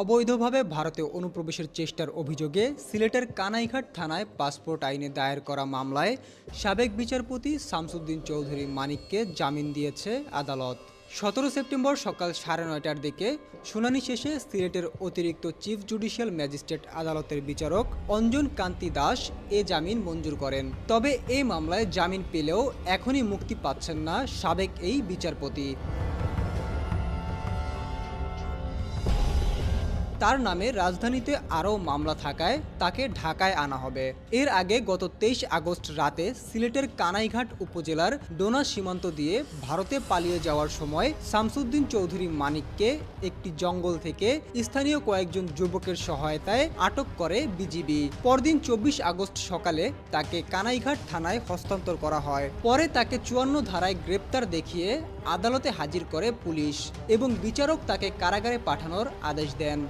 অবৈধভাবে ভারতে অনুপ্রবেশের চেষ্টার অভিযোগে সিলেটের কানাইঘাট থানায় পাসপোর্ট আইনে দায়ের করা মামলায় সাবেক বিচারপতি শামসুদ্দিন চৌধুরী মানিককে জামিন দিয়েছে আদালত। ১৭ সেপ্টেম্বর সকাল ৯:৩০টার দিকে শুনানি শেষে সিলেটের অতিরিক্ত চিফ জুডিশিয়াল ম্যাজিস্ট্রেট আদালতের বিচারক অঞ্জন কান্তি দাস এ জামিন মঞ্জুর করেন। তবে এই মামলায় জামিন পেলেও এখনই মুক্তি পাচ্ছেন না সাবেক এই বিচারপতি। তার নামে রাজধানীতে আরও মামলা থাকায় তাকে ঢাকায় আনা হবে। এর আগে গত ২৩ আগস্ট রাতে সিলেটের কানাইঘাট উপজেলার ডোনা সীমান্ত দিয়ে ভারতে পালিয়ে যাওয়ার সময় শামসুদ্দিন চৌধুরী মানিককে একটি জঙ্গল থেকে স্থানীয় কয়েকজন যুবকের সহায়তায় আটক করে বিজিবি। পরদিন ২৪ আগস্ট সকালে তাকে কানাইঘাট থানায় হস্তান্তর করা হয়। পরে তাকে ৫৪ ধারায় গ্রেপ্তার দেখিয়ে আদালতে হাজির করে পুলিশ এবং বিচারক তাকে কারাগারে পাঠানোর আদেশ দেন।